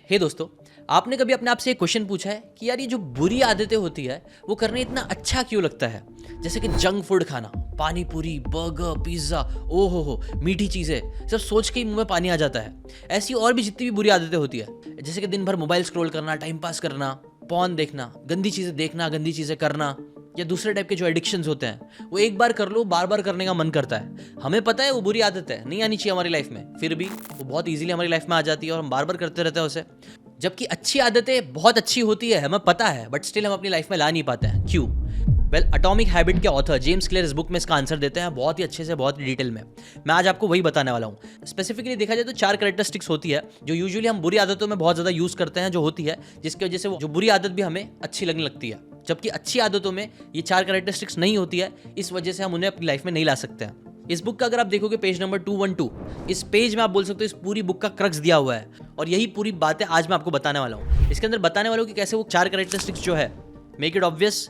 हे दोस्तों, आपने कभी अपने आप से एक क्वेश्चन पूछा है कि यार ये जो बुरी आदतें होती है वो करने इतना अच्छा क्यों लगता है? जैसे कि जंक फूड खाना, पानी पूरी, बर्गर, पिज्ज़ा, ओ हो, मीठी चीज़ें, सब सोच के ही मुंह में पानी आ जाता है। ऐसी और भी जितनी भी बुरी आदतें होती है, जैसे कि दिन भर मोबाइल स्क्रॉल करना, टाइम पास करना, पॉर्न देखना, गंदी चीज़ें देखना, गंदी चीज़ें करना, या दूसरे टाइप के जो एडिक्शंस होते हैं वो एक बार कर लो बार बार करने का मन करता है। हमें पता है वो बुरी आदत है, नहीं आनी चाहिए हमारी लाइफ में, फिर भी वो बहुत इजीली हमारी लाइफ में आ जाती है और हम बार बार करते रहते हैं उसे। जबकि अच्छी आदतें बहुत अच्छी होती है, हमें पता है, बट स्टिल हम अपनी लाइफ में ला नहीं पाते हैं। क्यों? वेल, एटॉमिक हैबिट के ऑथर जेम्स क्लियर इस बुक में इसका आंसर देते हैं बहुत ही अच्छे से, बहुत ही डिटेल में। मैं आज आपको वही बताने वाला हूँ। स्पेसिफिकली देखा जाए तो 4 कैरेक्टरिस्टिक्स होती है जो यूजुअली हम बुरी आदतों में बहुत ज़्यादा यूज़ करते हैं, जो होती है जिसकी वजह से वो जो बुरी आदत भी हमें अच्छी लगने लगती है। जबकि अच्छी आदतों में ये 4 कैरेक्टरिस्टिक्स नहीं होती है, इस वजह से हम उन्हें अपनी लाइफ में नहीं ला सकते हैं। इस बुक का अगर आप देखोगे पेज नंबर 212, इस पेज में आप बोल सकते हो इस पूरी बुक का क्रक्स दिया हुआ है, और यही पूरी बातें आज मैं आपको बताने वाला हूँ। इसके अंदर बताने वाला हूँ कि कैसे वो 4 कैरेक्टरिस्टिक्स जो है, make it obvious,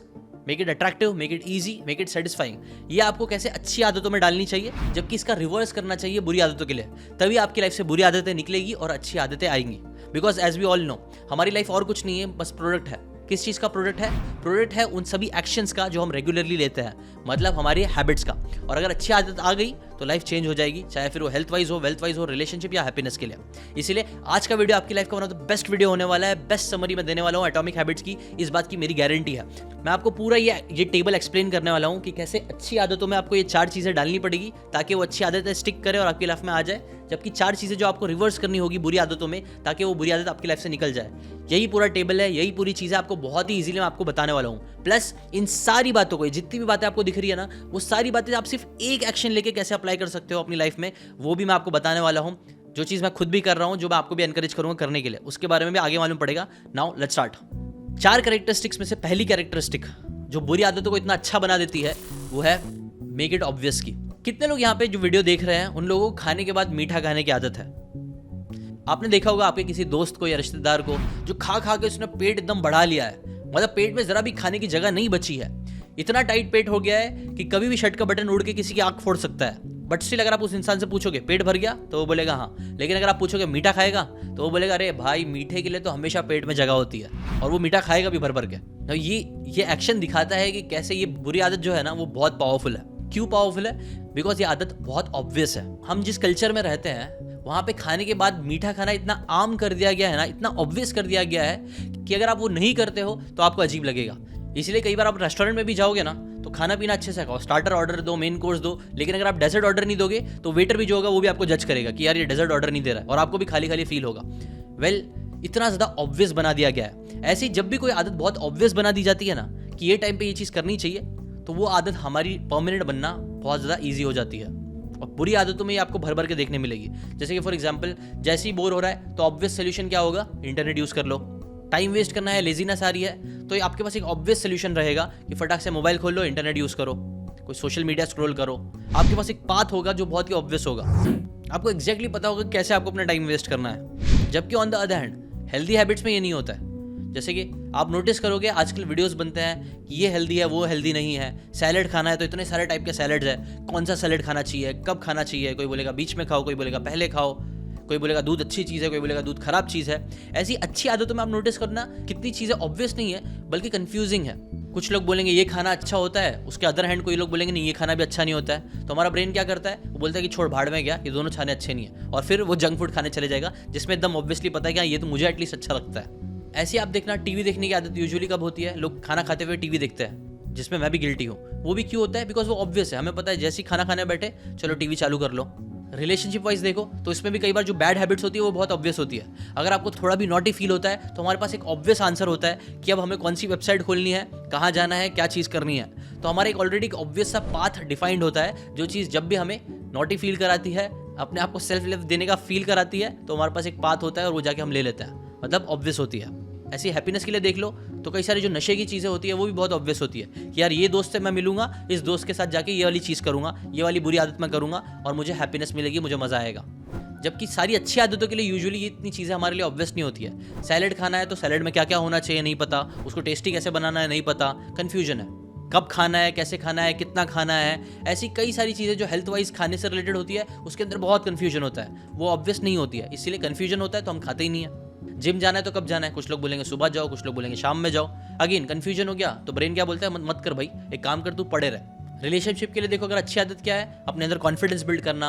make it attractive, make it easy, make it satisfying, ये आपको कैसे अच्छी आदतों में डालनी चाहिए, जबकि इसका रिवर्स करना चाहिए बुरी आदतों के लिए। तभी आपकी लाइफ से बुरी आदतें निकलेगी और अच्छी आदतें आएंगी। Because as we all know, हमारी लाइफ और कुछ नहीं है, बस प्रोडक्ट है। किस चीज़ का प्रोडक्ट है? प्रोडक्ट है उन सभी एक्शंस का जो हम रेगुलरली लेते हैं, मतलब हमारी हैबिट्स का। और अगर अच्छी आदत आ गई तो लाइफ चेंज हो जाएगी, चाहे फिर वो हेल्थ वाइज हो, वेल्थ वाइज हो, रिलेशनशिप या हैप्पीनेस के लिए। इसीलिए आज का वीडियो आपकी लाइफ का one of the best video होने वाला है। बेस्ट समरी में देने वाला हूँ एटॉमिक हैबिट्स की, इस बात की मेरी गारंटी है। मैं आपको पूरा ये टेबल एक्सप्लेन करने वाला हूँ कि कैसे अच्छी आदतों में आपको ये 4 चीज़ें डालनी पड़ेगी ताकि वो अच्छी आदतें स्टिक करे और आपकी लाइफ में आ जाए, जबकि 4 चीज़ें जो आपको रिवर्स करनी होगी बुरी आदतों में ताकि वो बुरी आदत आपकी लाइफ से निकल जाए। यही पूरा टेबल है, यही पूरी चीज़ें आपको बहुत ही इजीली मैं आपको बताने वाला हूँ। प्लस इन सारी बातों को, जितनी भी बातें आपको दिख रही है ना, वो सारी बातें आप सिर्फ एक एक्शन लेके कैसे अप्लाई कर सकते हो अपनी लाइफ में, वो भी मैं आपको बताने वाला हूँ। जो चीज़ मैं खुद भी कर रहा हूँ, जो मैं आपको भी एनकरेज करूँगा करने के लिए, उसके बारे में भी आगे मालूम पड़ेगा। Now let's start. 4 कैरेक्टरिस्टिक्स में से पहली कैरेक्टरिस्टिक जो बुरी आदतों को इतना अच्छा बना देती है वो है मेक इट ऑब्वियस की। कितने लोग यहाँ पे जो वीडियो देख रहे हैं उन लोगों को खाने के बाद मीठा खाने की आदत है? आपने देखा होगा आपके किसी दोस्त को या रिश्तेदार को जो खा खा के उसने पेट एकदम बढ़ा लिया है, मतलब पेट में जरा भी खाने की जगह नहीं बची है, इतना टाइट पेट हो गया है कि कभी भी शर्ट का बटन उड़ के किसी की आंख फोड़ सकता है। बट स्टिल अगर आप उस इंसान से पूछोगे पेट भर गया तो वो बोलेगा हाँ, लेकिन अगर आप पूछोगे मीठा खाएगा तो वो बोलेगा अरे भाई, मीठे के लिए तो हमेशा पेट में जगह होती है, और वो मीठा खाएगा भी भर भर के। तो ये एक्शन दिखाता है कि कैसे ये बुरी आदत जो है ना वो बहुत पावरफुल है। क्यों पावरफुल है? बिकॉज ये आदत बहुत ऑब्वियस है। हम जिस कल्चर में रहते हैं वहाँ पे खाने के बाद मीठा खाना इतना आम कर दिया गया है ना, इतना ऑब्वियस कर दिया गया है कि अगर आप वो नहीं करते हो तो आपको अजीब लगेगा। इसलिए कई बार आप रेस्टोरेंट में भी जाओगे ना तो खाना पीना अच्छे से खाओ, स्टार्टर ऑर्डर दो, मेन कोर्स दो, लेकिन अगर आप डेजर्ट ऑर्डर नहीं दोगे तो वेटर भी जो होगा वो भी आपको जज करेगा कि यार ये डेजर्ट ऑर्डर नहीं दे रहा है, और आपको भी खाली खाली फील होगा। वेल, इतना ज़्यादा ऑब्वियस बना दिया गया है। ऐसी जब भी कोई आदत बहुत ऑब्वियस बना दी जाती है ना कि ये टाइम पे ये चीज़ करनी चाहिए, तो वो आदत हमारी परमानेंट बनना बहुत ज़्यादा ईजी हो जाती है। और बुरी आदतों में ये आपको भर भर के देखने मिलेगी। जैसे कि फॉर एग्जाम्पल, जैसे ही बोर हो रहा है तो ऑब्वियस सोल्यूशन क्या होगा? इंटरनेट यूज़ कर लो। टाइम वेस्ट करना है, लेजीनेस आ रही है, तो ये आपके पास एक ऑब्वियस सोल्यूशन रहेगा कि फटाक से मोबाइल खोल लो, इंटरनेट यूज़ करो, कोई सोशल मीडिया स्क्रॉल करो। आपके पास एक पाथ होगा जो बहुत ही ऑब्वियस होगा, आपको एग्जैक्टली पता होगा कैसे आपको अपना टाइम वेस्ट करना है। जबकि on the other hand healthy habits में ये नहीं होता है। जैसे कि आप नोटिस करोगे आजकल वीडियोस बनते हैं कि ये हेल्दी है, वो हेल्दी नहीं है। सैलेड खाना है तो इतने सारे टाइप के सैलेड्स है, कौन सा सैलेड खाना चाहिए, कब खाना चाहिए, कोई बोलेगा बीच में खाओ, कोई बोलेगा पहले खाओ, कोई बोलेगा दूध अच्छी चीज़ है, कोई बोलेगा दूध खराब चीज़ है। ऐसी अच्छी आदतों में आप नोटिस करना कितनी चीज़ें ऑब्वियस नहीं है बल्कि कंफ्यूजिंग है। कुछ लोग बोलेंगे ये खाना अच्छा होता है, उसके अदर हैंड कोई लोग बोलेंगे नहीं ये खाना भी अच्छा नहीं होता है। तो हमारा ब्रेन क्या करता है? वो बोलता है कि छोड़, भाड़ में गया, ये दोनों खाने अच्छे नहीं है, और फिर वो जंक फूड खाने चले जाएगा जिसमें एकदम ऑब्वियसली पता है कि ये तो मुझे एटलीस्ट अच्छा लगता है। ऐसी आप देखना टीवी देखने की आदत यूजुअली कब होती है? लोग खाना खाते हुए टीवी देखते हैं, जिसमें मैं भी गिल्टी हूँ। वो भी क्यों होता है? बिकॉज वो ऑब्वियस है, हमें पता है जैसे ही खाना खाने बैठे चलो टीवी चालू कर लो। रिलेशनशिप वाइज देखो तो इसमें भी कई बार जो बैड हैबिट्स होती है वो बहुत ऑब्वियस होती है। अगर आपको थोड़ा भी नॉटी फील होता है तो हमारे पास एक ऑब्वियस आंसर होता है कि अब हमें कौन सी वेबसाइट खोलनी है, कहाँ जाना है, क्या चीज़ करनी है। तो हमारा एक ऑलरेडी एक ऑब्वियस सा पाथ डिफाइंड होता है। जो चीज़ जब भी हमें नॉटी फील कराती है, अपने आप को सेल्फ लव देने का फील कराती है, तो हमारे पास एक पाथ होता है और वो जाके हम ले लेते हैं, मतलब ऑब्वियस होती है। ऐसी हैप्पीनेस के लिए देख लो तो कई सारी जो नशे की चीज़ें होती है वो भी बहुत ऑब्वियस होती है कि यार ये दोस्त से मैं मिलूंगा, इस दोस्त के साथ जाके ये वाली चीज़ करूंगा, ये वाली बुरी आदत मैं करूंगा और मुझे हैप्पीनेस मिलेगी, मुझे मज़ा आएगा। जबकि सारी अच्छी आदतों के लिए यूजुअली ये इतनी चीज़ें हमारे लिए ऑब्वियस नहीं होती है। सैलेड खाना है तो सैलेड में क्या क्या होना चाहिए नहीं पता, उसको टेस्टी कैसे बनाना है नहीं पता, कन्फ्यूजन है। कब खाना है, कैसे खाना है, कितना खाना है, ऐसी कई सारी चीज़ें जो हेल्थ वाइज खाने से रिलेटेड होती है उसके अंदर बहुत कन्फ्यूजन होता है, वो ऑब्वियस नहीं होती है। इसीलिए कन्फ्यूजन होता है तो हम खाते ही नहीं है। जिम जाना है तो कब जाना है, कुछ लोग बोलेंगे सुबह जाओ, कुछ लोग बोलेंगे शाम में जाओ। अगेन कन्फ्यूजन हो गया तो ब्रेन क्या बोलता है, मत कर भाई, एक काम कर तू पड़े रहे। रिलेशनशिप के लिए देखो, अगर अच्छी आदत क्या है, अपने अंदर कॉन्फिडेंस बिल्ड करना,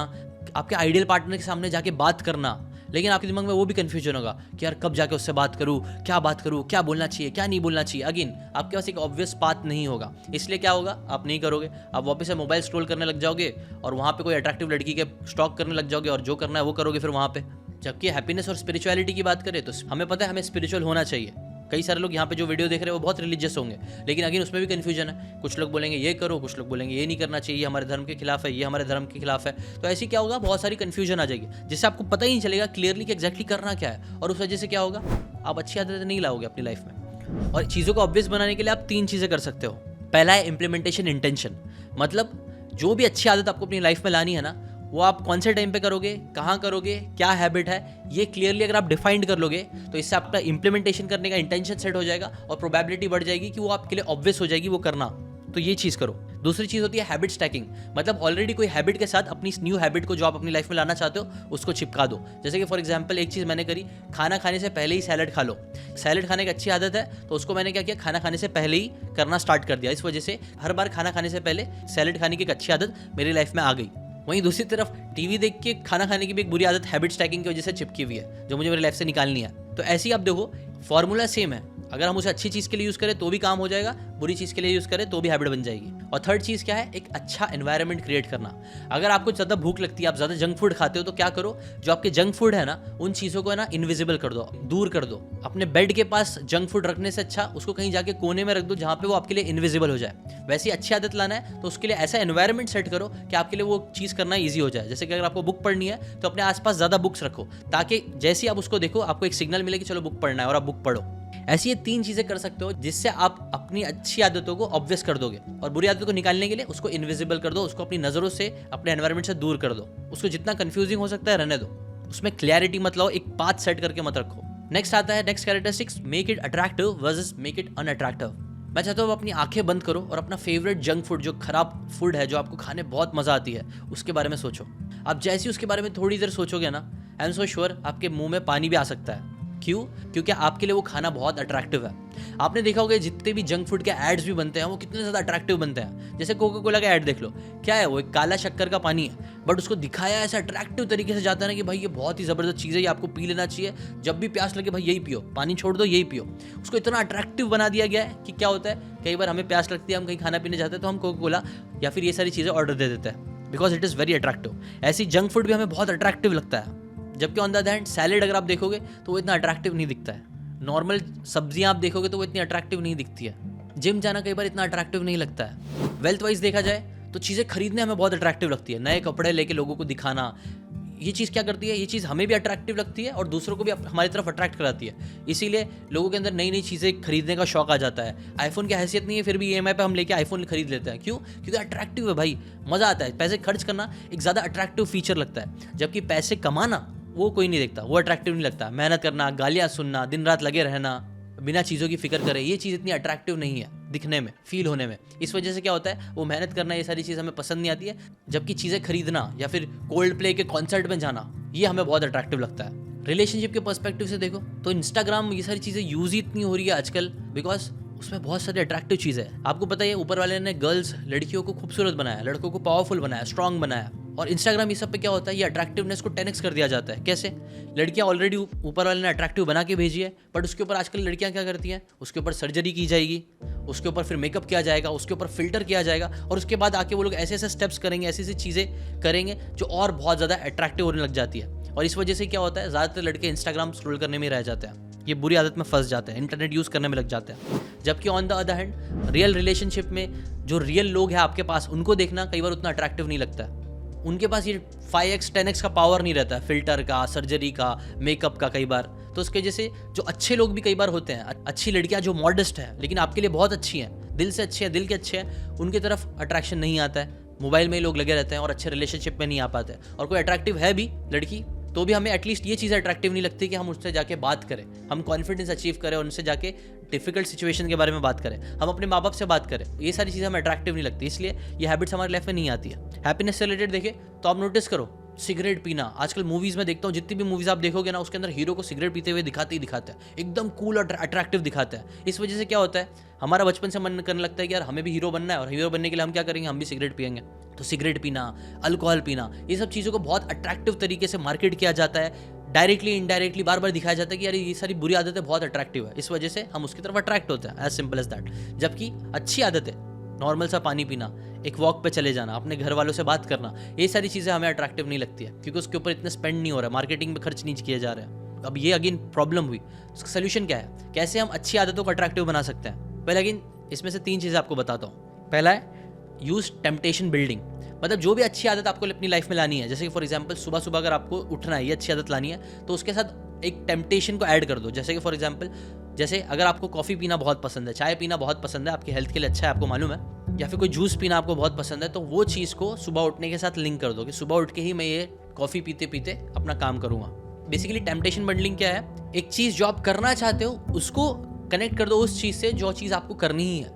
आपके आइडियल पार्टनर के सामने जाके बात करना। लेकिन आपके दिमाग में वो भी कन्फ्यूजन होगा कि यार कब जाके उससे बात करूँ, क्या बात करूँ, क्या बोलना चाहिए, क्या नहीं बोलना चाहिए। अगेन आपके पास एक ऑब्वियस पाथ नहीं होगा, इसलिए क्या होगा, आप नहीं करोगे। आप वापस से मोबाइल स्क्रॉल करने लग जाओगे और वहाँ पे कोई अट्रैक्टिव लड़की के स्टॉक करने लग जाओगे और जो करना है वो करोगे फिर वहाँ पे। जबकि हैप्पीनेस और स्पिरिचुअलिटी की बात करें तो हमें पता है हमें स्पिरिचुअल होना चाहिए। कई सारे लोग यहाँ पे जो वीडियो देख रहे हैं वो बहुत रिलीजियस होंगे, लेकिन अगेन उसमें भी कन्फ्यूजन है। कुछ लोग बोलेंगे ये करो, कुछ लोग बोलेंगे ये नहीं करना चाहिए, ये हमारे धर्म के खिलाफ है, ये हमारे धर्म के खिलाफ है। तो ऐसी क्या होगा, बहुत सारी कन्फ्यूजन आ जाएगी, जिससे आपको पता ही नहीं चलेगा क्लियरली कि एग्जैक्टली करना क्या है। और उस वजह से क्या होगा, आप अच्छी आदतें नहीं लाओगे अपनी लाइफ में। और चीज़ों को ऑब्वियस बनाने के लिए आप 3 चीज़ें कर सकते हो। पहला है इम्प्लीमेंटेशन इंटेंशन, मतलब जो भी अच्छी आदत आपको अपनी लाइफ में लानी है ना, वो आप कौन से टाइम पे करोगे, कहाँ करोगे, क्या हैबिट है, ये क्लियरली अगर आप डिफाइंड कर लोगे तो इससे आपका इंप्लीमेंटेशन करने का इंटेंशन सेट हो जाएगा और प्रोबेबिलिटी बढ़ जाएगी कि वो आपके लिए ऑब्वियस हो जाएगी वो करना। तो ये चीज़ करो। दूसरी चीज़ होती है हैबिट स्टैकिंग, मतलब ऑलरेडी कोई हैबिट के साथ अपनी न्यू हैबिट को जो आप अपनी लाइफ में लाना चाहते हो उसको चिपका दो। जैसे कि फॉर एग्जांपल एक चीज़ मैंने करी, खाना खाने से पहले ही सैलड खा लो। सैलड खाने की अच्छी आदत है तो उसको मैंने क्या किया, खाना खाने से पहले ही करना स्टार्ट कर दिया। इस वजह से हर बार खाना खाने से पहले सैलड खाने की एक अच्छी आदत मेरी लाइफ में आ गई। वहीं दूसरी तरफ टीवी देख के खाना खाने की भी एक बुरी आदत हैबिट स्टैकिंग की वजह से चिपकी हुई है, जो मुझे मेरी लाइफ से निकालनी है। तो ऐसे ही आप देखो, फॉर्मूला सेम है, अगर हम उसे अच्छी चीज़ के लिए यूज़ करें तो भी काम हो जाएगा, बुरी चीज़ के लिए यूज़ करें तो भी हैबिट बन जाएगी। और थर्ड चीज़ क्या है, एक अच्छा एनवायरनमेंट क्रिएट करना। अगर आपको ज़्यादा भूख लगती है, आप ज़्यादा जंक फूड खाते हो, तो क्या करो, जो आपके जंक फूड है ना, उन चीज़ों को है ना इनविजिबल कर दो, दूर कर दो। अपने बेड के पास जंक फूड रखने से अच्छा उसको कहीं जाके कोने में रख दो जहाँ पे वो आपके लिए इनविजिबल हो जाए। वैसी अच्छी आदत लाना है तो उसके लिए ऐसा एनवायरनमेंट सेट करो कि आपके लिए वो चीज़ करना ईजी हो जाए। जैसे कि अगर आपको बुक पढ़नी है तो अपने आसपास ज़्यादा बुक्स रखो, ताकि जैसे आप उसको देखो आपको एक सिग्नल मिले कि चलो बुक पढ़ना है और आप बुक पढ़ो। ऐसी ये 3 चीज़ें कर सकते हो जिससे आप अपनी अच्छी आदतों को ऑब्वियस कर दोगे, और बुरी आदतों को निकालने के लिए उसको इनविजिबल कर दो, उसको अपनी नज़रों से, अपने एनवायरनमेंट से दूर कर दो। उसको जितना कंफ्यूजिंग हो सकता है रहने दो, उसमें क्लैरिटी मत लाओ, एक पाथ सेट करके मत रखो। नेक्स्ट आता है next characteristics, make it attractive versus make it unattractive. मैं चाहता हूँ अपनी आंखें बंद करो और अपना फेवरेट जंक फूड, जो खराब फूड है, जो आपको खाने बहुत मज़ा आती है, उसके बारे में सोचो। आप जैसे ही उसके बारे में थोड़ी देर सोचोगे ना, आई एम सो श्योर आपके मुंह में पानी भी आ सकता है। क्यों? क्योंकि आपके लिए वो खाना बहुत अट्रैक्टिव है। आपने देखा होगा जितने भी जंक फूड के एड्स भी बनते हैं वो कितने ज़्यादा अट्रैक्टिव बनते हैं। जैसे कोका कोला का ऐड देख लो, क्या है वो, एक काला शक्कर का पानी है, बट उसको दिखाया ऐसा अट्रैक्टिव तरीके से जाता है ना कि भाई ये बहुत ही ज़बरदस्त चीज़ है, ये आपको पी लेना चाहिए, जब भी प्यास लगे भाई यही पियो, पानी छोड़ दो यही पियो। उसको इतना अट्रैक्टिव बना दिया गया है कि क्या होता है, कई बार हमें प्यास लगती है, हम कहीं खाना पीने जाते हैं तो हम कोका कोला या फिर ये सारी चीज़ें ऑर्डर दे देते हैं, because it is very attractive. ऐसी जंक फूड भी हमें बहुत अट्रैक्टिव लगता है। जबकि on the other hand salad अगर आप देखोगे तो वो इतना अट्रैक्टिव नहीं दिखता है। नॉर्मल सब्जियां आप देखोगे तो वो इतनी अट्रैक्टिव नहीं दिखती है। जिम जाना कई बार इतना अट्रैक्टिव नहीं लगता है। वेल्थ वाइज देखा जाए तो चीज़ें खरीदने हमें बहुत अट्रैक्टिव लगती है, नए कपड़े लेके लोगों को दिखाना, ये चीज़ क्या करती है, ये चीज़ हमें भी अट्रैक्टिव लगती है और दूसरों को भी हमारी तरफ अट्रैक्ट कराती है। इसीलिए लोगों के अंदर नई नई चीज़ें खरीदने का शौक आ जाता है। आईफोन की हैसियत नहीं है फिर भी EMI पे हम लेके आईफोन खरीद लेते हैं। क्यों? क्योंकि अट्रैक्टिव है भाई, मज़ा आता है। पैसे खर्च करना एक ज़्यादा अट्रैक्टिव फीचर लगता है, जबकि पैसे कमाना वो कोई नहीं देखता, वो अट्रैक्टिव नहीं लगता। मेहनत करना, गालियाँ सुनना, दिन रात लगे रहना, बिना चीज़ों की फिक्र करे, ये चीज़ इतनी अट्रैक्टिव नहीं है दिखने में, फील होने में। इस वजह से क्या होता है, वो मेहनत करना, ये सारी चीज़ हमें पसंद नहीं आती है। जबकि चीज़ें खरीदना या फिर कोल्ड प्ले के कॉन्सर्ट में जाना, ये हमें बहुत अट्रैक्टिव लगता है। रिलेशनशिप के पर्सपेक्टिव से देखो तो इंस्टाग्राम, ये सारी चीज़ें यूज़ ही इतनी हो रही है आजकल, बिकॉज उसमें बहुत सारी अट्रैक्टिव चीज़ है। आपको पता है ऊपर वाले ने गर्ल्स, लड़कियों को खूबसूरत बनाया, लड़कों को पावरफुल बनाया, स्ट्रांग बनाया। और इंस्टाग्राम ये सब पे क्या होता है, ये अट्रैक्टिवनेस को 10x कर दिया जाता है। कैसे? लड़कियां ऑलरेडी ऊपर वाले ने अट्रैक्टिव बना के भेजी है, बट उसके ऊपर आजकल लड़कियां क्या करती हैं, उसके ऊपर सर्जरी की जाएगी, उसके ऊपर फिर मेकअप किया जाएगा, उसके ऊपर फिल्टर किया जाएगा, और उसके बाद आके वो लोग ऐसे ऐसे स्टेप्स करेंगे, ऐसी ऐसी चीज़ें करेंगे जो और बहुत ज़्यादा अट्रैक्टिव होने लग जाती है। और इस वजह से क्या होता है, ज़्यादातर लड़के इंस्टाग्राम स्क्रॉल करने में रह जाते हैं, ये बुरी आदत में फंस जाते हैं, इंटरनेट यूज़ करने में लग जाते हैं। जबकि on the other hand real relationship में जो रियल लोग हैं आपके पास, उनको देखना कई बार उतना अट्रैक्टिव नहीं लगता है। उनके पास ये 5x 10x का पावर नहीं रहता है, फिल्टर का, सर्जरी का, मेकअप का कई बार। तो उसके जैसे जो अच्छे लोग भी कई बार होते हैं, अच्छी लड़कियां जो मॉडेस्ट हैं लेकिन आपके लिए बहुत अच्छी हैं, दिल से अच्छे हैं, दिल के अच्छे हैं, उनकी तरफ अट्रैक्शन नहीं आता है। मोबाइल में ही लोग लगे रहते हैं और अच्छे रिलेशनशिप में नहीं आ पाते। और कोई अट्रैक्टिव है भी लड़की तो भी हमें एटलीस्ट ये चीज़ अट्रैक्टिव नहीं लगती कि हम उससे जाके बात करें, हम कॉन्फिडेंस अचीव करें और उनसे जाके डिफिकल्ट सिचुएशन के बारे में बात करें, हम अपने माँ बाप से बात करें। ये सारी चीज़ें हमें अट्रैक्टिव नहीं लगती, इसलिए ये हैबिट्स हमारी लाइफ में नहीं आती है। हैप्पीनेस से रिलेटेड देखें तो आप नोटिस करो, सिगरेट पीना, आजकल मूवीज़ में देखता हूँ, जितनी भी मूवीज़ आप देखोगे ना उसके अंदर हीरो को सिगरेट पीते हुए दिखाते ही दिखाते हैं, एकदम कूल और अट्रैक्टिव दिखाता है। इस वजह से क्या होता है, हमारा बचपन से मन करने लगता है कि यार हमें भी हीरो बनना है, और हीरो बनने के लिए हम क्या करेंगे, हम भी सिगरेट पियेंगे। तो सिगरेट पीना, अल्कोहल पीना, ये सब चीज़ों को बहुत अट्रैक्टिव तरीके से मार्केट किया जाता है, डायरेक्टली इनडायरेक्टली बार बार दिखाया जाता है कि यार ये सारी बुरी आदतें बहुत अट्रैक्टिव है, इस वजह से हम उसकी तरफ अट्रैक्ट होते हैं, एज सिंपल एज दैट। जबकि अच्छी आदत है, नॉर्मल सा पानी पीना, एक वॉक पे चले जाना, अपने घर वालों से बात करना, ये सारी चीज़ें हमें अट्रैक्टिव नहीं लगती है, क्योंकि उसके ऊपर इतना स्पेंड नहीं हो रहा है, मार्केटिंग में खर्च नहीं किया जा रहा है। अब ये अगेन प्रॉब्लम हुई, उसका सोल्यूशन क्या है, कैसे हम अच्छी आदतों को अट्रैक्टिव बना सकते हैं। पहले अगेन इसमें से 3 चीज़ें आपको बताता हूँ। पहला है यूज टेम्पटेशन बिल्डिंग, मतलब जो भी अच्छी आदत आपको अपनी लाइफ में लानी है, जैसे कि फॉर एग्जाम्पल सुबह सुबह अगर आपको उठना है, ये अच्छी आदत लानी है, तो उसके साथ एक टेम्पटेशन को ऐड कर दो। जैसे कि फॉर एग्जाम्पल, जैसे अगर आपको कॉफ़ी पीना बहुत पसंद है, चाय पीना बहुत पसंद है, आपकी हेल्थ के लिए अच्छा है, आपको मालूम है, या फिर कोई जूस पीना आपको बहुत पसंद है, तो वो चीज़ को सुबह उठने के साथ लिंक कर दो कि सुबह उठ के ही मैं ये कॉफ़ी पीते पीते अपना काम करूँगा। बेसिकली टेम्पटेशन बंडलिंग क्या है, एक चीज़ जो आप करना चाहते हो उसको कनेक्ट कर दो उस चीज़ से जो चीज़ आपको करनी ही है।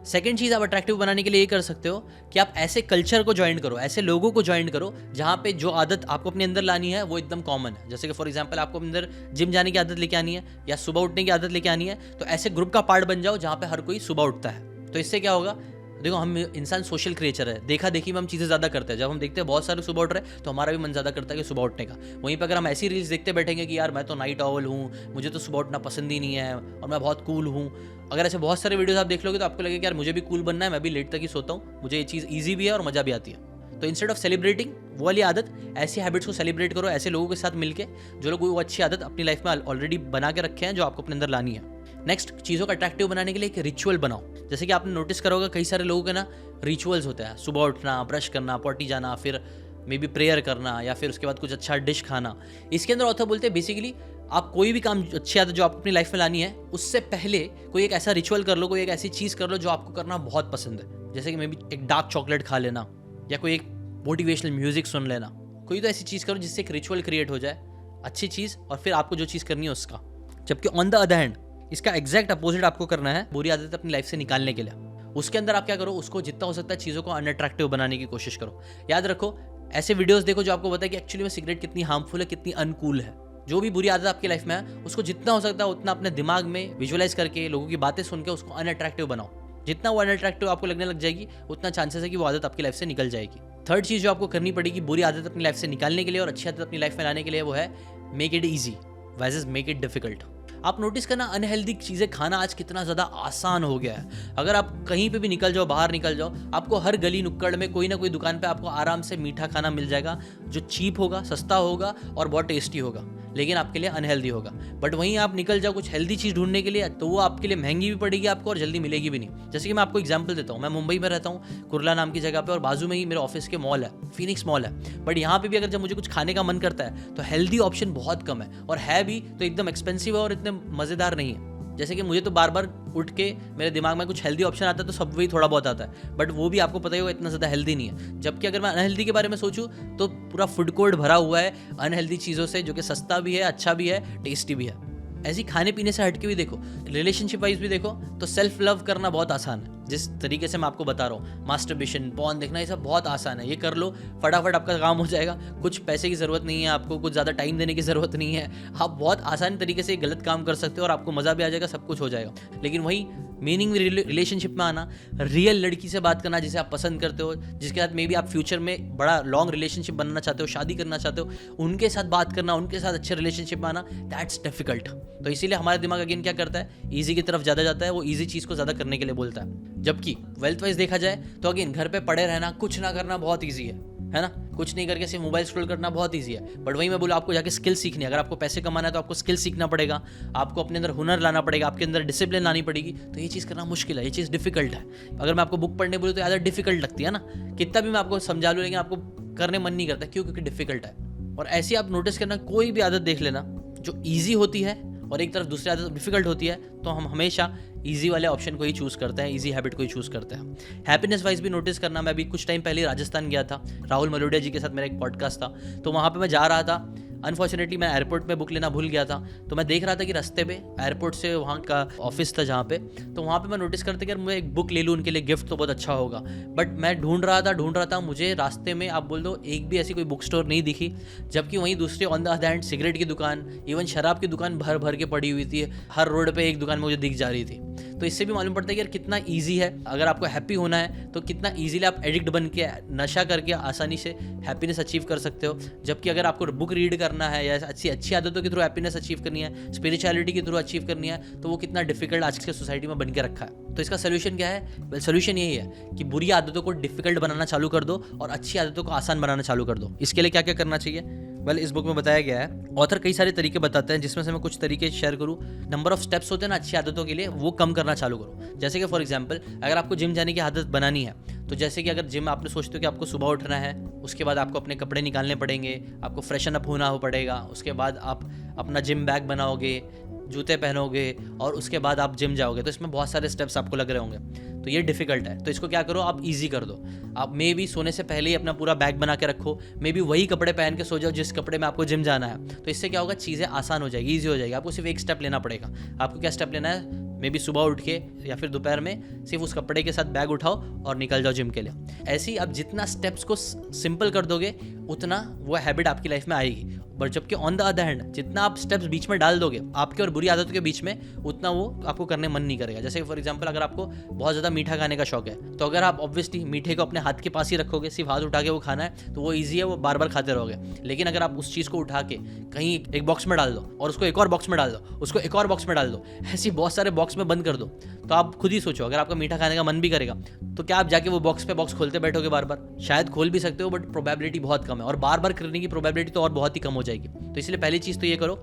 सेकेंड चीज़ आप अट्रैक्टिव बनाने के लिए ये कर सकते हो कि आप ऐसे कल्चर को ज्वाइन करो, ऐसे लोगों को ज्वाइन करो जहाँ पे जो आदत आपको अपने अंदर लानी है वो एकदम कॉमन है। जैसे कि फॉर एग्जांपल आपको अपने अंदर जिम जाने की आदत लेके आनी है या सुबह उठने की आदत लेके आनी है, तो ऐसे ग्रुप का पार्ट बन जाओ जहाँ पे हर कोई सुबह उठता है। तो इससे क्या होगा, देखो हम इंसान सोशल क्रिएचर है, देखा देखी में हम चीज़ें ज़्यादा करते हैं। जब हम देखते हैं बहुत सारे सुबह उठ रहे हैं तो हमारा भी मन ज़्यादा करता है कि सुबह उठने का। वहीं पर अगर हम ऐसी रील्स देखते बैठेंगे कि यार मैं तो नाइट ऑवल हूँ, मुझे तो सुबह उठना पसंद ही नहीं है और मैं बहुत कूल हूँ, अगर ऐसे बहुत सारे वीडियोस आप देख लोगे तो आपको लगेगा कि यार मुझे भी कूल बनना है, मैं भी लेट तक ही सोता हूँ, मुझे ये चीज़ ईजी भी है और मज़ा भी आती है। तो इंस्टेड ऑफ सेलिब्रेटिंग वो वाली आदत, ऐसी हैबिट्स को सेलिब्रेट करो ऐसे लोगों के साथ मिलके जो लोग वो अच्छी आदत अपनी लाइफ में ऑलरेडी बना के रखे हैं जो आपको अपने अंदर लानी है। नेक्स्ट, चीज़ों का अट्रैक्टिव बनाने के लिए एक रिचुअल बनाओ। जैसे कि आपने नोटिस करा होगा कई सारे लोगों के ना रिचुअल्स होते हैं, सुबह उठना, ब्रश करना, पॉटी जाना, फिर मे बी प्रेयर करना या फिर उसके बाद कुछ अच्छा डिश खाना। इसके अंदर ऑथर बोलते हैं बेसिकली आप कोई भी काम अच्छी आदत जो आप अपनी लाइफ में लानी है उससे पहले कोई एक ऐसा रिचुअल कर लो, कोई एक ऐसी चीज़ कर लो जो आपको करना बहुत पसंद है। जैसे कि मे बी एक डार्क चॉकलेट खा लेना या कोई एक मोटिवेशनल म्यूजिक सुन लेना। कोई तो ऐसी चीज़ करो जिससे एक रिचुअल क्रिएट हो जाए, अच्छी चीज़, और फिर आपको जो चीज़ करनी है उसका। जबकि ऑन द अदर हैंड इसका एग्जैक्ट अपोजिट आपको करना है बुरी आदत अपनी लाइफ से निकालने के लिए। उसके अंदर आप क्या करो, उसको जितना हो सकता है चीज़ों को अनअट्रैक्टिव बनाने की कोशिश करो। याद रखो, ऐसे वीडियोस देखो जो आपको बताए कि एक्चुअली में सिगरेट कितनी हार्मफुल है, कितनी अनकूल है। जो भी बुरी आदत आपकी लाइफ में है उसको जितना हो सकता है उतना अपने दिमाग में विजुअलाइज करके, लोगों की बातें सुन के उसको अनअट्रैक्टिव बनाओ। जितना वो अनअट्रैक्टिव आपको लगने लग जाएगी उतना चांसेस है कि वो आदत आपकी लाइफ से निकल जाएगी। थर्ड चीज़ जो आपको करनी पड़ेगी बुरी आदत अपनी लाइफ से निकालने के लिए और अच्छी आदत अपनी लाइफ में लाने के लिए, वो है make it easy versus make it difficult. आप नोटिस करना, अनहेल्दी चीज़ें खाना आज कितना ज़्यादा आसान हो गया है। अगर आप कहीं पे भी निकल जाओ, बाहर निकल जाओ, आपको हर गली नुक्कड़ में कोई ना कोई दुकान पे आपको आराम से मीठा खाना मिल जाएगा जो चीप होगा, सस्ता होगा और बहुत टेस्टी होगा, लेकिन आपके लिए अनहेल्दी होगा। बट वहीं आप निकल जाओ कुछ हेल्दी चीज़ ढूंढने के लिए तो वो आपके लिए महंगी भी पड़ेगी आपको और जल्दी मिलेगी भी नहीं। जैसे कि मैं आपको एग्जांपल देता हूँ, मैं मुंबई में रहता हूँ, कुर्ला नाम की जगह पे, और बाजू में ही मेरे ऑफिस के मॉल है, फिनिक्स मॉल है। बट यहाँ पे भी अगर जब मुझे कुछ खाने का मन करता है तो हेल्दी ऑप्शन बहुत कम है, और है भी तो एकदम एक्सपेंसिव है और इतने मज़ेदार नहीं है। जैसे कि मुझे तो बार बार उठ के मेरे दिमाग में कुछ हेल्दी ऑप्शन आता है तो सब वही थोड़ा बहुत आता है, बट वो भी आपको पता ही होगा इतना ज़्यादा हेल्दी नहीं है। जबकि अगर मैं अनहेल्दी के बारे में सोचूं तो पूरा फूड कोर्ट भरा हुआ है अनहेल्दी चीज़ों से, जो कि सस्ता भी है, अच्छा भी है, टेस्टी भी है। ऐसी खाने पीने से हटके भी देखो, रिलेशनशिप वाइज भी देखो, तो सेल्फ लव करना बहुत आसान है। जिस तरीके से मैं आपको बता रहा हूँ, मास्टरबेशन, पॉर्न देखना, ये सब बहुत आसान है। ये कर लो, फटाफट आपका काम हो जाएगा। कुछ पैसे की ज़रूरत नहीं है आपको, कुछ ज़्यादा टाइम देने की ज़रूरत नहीं है। आप बहुत आसान तरीके से गलत काम कर सकते हो और आपको मज़ा भी आ जाएगा, सब कुछ हो जाएगा। लेकिन वही मीनिंग रिलेशनशिप में आना, रियल लड़की से बात करना जिसे आप पसंद करते हो, जिसके साथ मे बी आप फ्यूचर में बड़ा लॉन्ग रिलेशनशिप बनाना चाहते हो, शादी करना चाहते हो, उनके साथ बात करना, उनके साथ अच्छे रिलेशनशिप में आना, दैट्स डिफिकल्ट। तो इसीलिए हमारा दिमाग अगेन क्या करता है, ईजी की तरफ ज़्यादा जाता है, वो ईजी चीज़ को ज़्यादा करने के लिए बोलता है। जबकि वेल्थ वाइज देखा जाए तो अगेन घर पे पड़े रहना, कुछ ना करना बहुत ईजी है ना, कुछ नहीं करके सिर्फ मोबाइल स्क्रॉल करना बहुत ईजी है। बट वही मैं बोला, आपको जाके स्किल सीखनी है। अगर आपको पैसे कमाना है तो आपको स्किल सीखना पड़ेगा, आपको अपने अंदर हुनर लाना पड़ेगा, आपके अंदर डिसिप्लिन लानी पड़ेगी। तो ये चीज़ करना मुश्किल है, ये चीज़ डिफिकल्ट है। अगर मैं आपको बुक पढ़ने बोलूँ तो ज़्यादा डिफिकल्ट लगती है ना, कितना भी मैं आपको समझा लूँ लेकिन आपको करने मन नहीं करता। क्यों? क्योंकि डिफिकल्ट है। और ऐसी आप नोटिस करना, कोई भी आदत देख लेना जो ईजी होती है और एक तरफ दूसरी आदत डिफिकल्ट होती है, तो हम हमेशा ईजी वाले ऑप्शन को ही चूज़ करते हैं, ईजी हैबिट को ही चूज़ करते हैं। हैप्पीनेस वाइज भी नोटिस करना, मैं अभी कुछ टाइम पहले राजस्थान गया था, राहुल मलोडिया जी के साथ मेरा एक पॉडकास्ट था, तो वहाँ पे मैं जा रहा था अनफॉर्चुनेटली मैं एयरपोर्ट पे बुक लेना भूल गया था, तो मैं देख रहा था कि रास्ते पे एयरपोर्ट से वहाँ का ऑफिस था जहाँ पे, तो वहाँ पे मैं नोटिस करते कि यार मैं एक बुक ले लूँ उनके लिए, गिफ्ट तो बहुत अच्छा होगा। बट मैं ढूंढ रहा था, मुझे रास्ते में आप बोल दो एक भी ऐसी कोई बुक स्टोर नहीं दिखी, जबकि वहीं दूसरे on the other hand cigarette की दुकान, इवन शराब की दुकान भर भर के पड़ी हुई थी, हर रोड पे एक दुकान मुझे दिख जा रही थी। तो इससे भी मालूम पड़ता है कि यार कितना ईजी है, अगर आपको हैप्पी होना है तो कितना ईजिली आप एडिक्ट बन के नशा करके आसानी से हैप्पीनेस अचीव कर सकते हो। जबकि अगर आपको बुक रीड करना है या अच्छी आदतों के थ्रू हैप्पीनेस अचीव करनी है, स्पिरिचुअलिटी के थ्रू अचीव करनी है, तो वो कितना डिफिकल्ट आज की सोसाइटी में बन के रखा है। तो इसका सोल्यूशन क्या है? वेल, सोल्यूशन यही है कि बुरी आदतों को डिफिकल्ट बनाना चालू कर दो और अच्छी आदतों को आसान बनाना चालू कर दो। इसके लिए क्या क्या करना चाहिए? वेल, इस बुक में बताया गया है, ऑथर कई सारे तरीके बताते हैं, जिसमें से मैं कुछ तरीके शेयर करूँ। नंबर ऑफ स्टेप्स होते हैं ना अच्छी आदतों के लिए, वो कम करना चालू करो। जैसे कि फॉर एग्जांपल अगर आपको जिम जाने की आदत बनानी है, तो जैसे कि अगर जिम आपने सोचते हो कि आपको सुबह उठना है, उसके बाद आपको अपने कपड़े निकालने पड़ेंगे, आपको फ्रेशन अप होना पड़ेगा, उसके बाद आप अपना जिम बैग बनाओगे, जूते पहनोगे और उसके बाद आप जिम जाओगे, तो इसमें बहुत सारे स्टेप्स आपको लग रहे होंगे, तो ये डिफिकल्ट है। तो इसको क्या करो, आप इजी कर दो। आप मे भी सोने से पहले ही अपना पूरा बैग बना के रखो, मे भी वही कपड़े पहन के सो जाओ जिस कपड़े में आपको जिम जाना है। तो इससे क्या होगा, चीज़ें आसान हो जाएगी, ईजी हो जाएगी। आपको सिर्फ एक स्टेप लेना पड़ेगा। आपको क्या स्टेप लेना है? मे बी सुबह उठ के या फिर दोपहर में सिर्फ उस कपड़े के साथ बैग उठाओ और निकल जाओ जिम के लिए। ऐसे ही आप जितना स्टेप्स को सिंपल कर दोगे, उतना वो हैबिट आपकी लाइफ में आएगी। पर जबकि ऑन द अदर हैंड जितना आप स्टेप्स बीच में डाल दोगे आपके और बुरी आदतों के बीच में, उतना वो आपको करने मन नहीं करेगा। जैसे फॉर एग्जांपल अगर आपको बहुत ज़्यादा मीठा खाने का शौक है, तो अगर आप ऑब्वियसली मीठे को अपने हाथ के पास ही रखोगे, सिर्फ हाथ उठा के वो खाना है, तो वो ईजी है, वो बार बार खाते रहोगे। लेकिन अगर आप उस चीज़ को उठा के कहीं एक बॉक्स में डाल दो और उसको एक और बॉक्स में डाल दो, उसको एक और बॉक्स में डाल दो, ऐसी बहुत सारे बॉक्स में बंद कर दो, तो आप खुद ही सोचो, अगर आपका मीठा खाने का मन भी करेगा, तो क्या आप जाके वो बॉक्स पे बॉक्स खोलते बैठोगे बार बार? शायद खोल भी सकते हो, बट प्रोबेबिलिटी बहुत कम है, और बार बार करने की प्रोबेबिलिटी तो और बहुत ही कम हो जाएगी। तो इसलिए पहली चीज़ तो ये करो,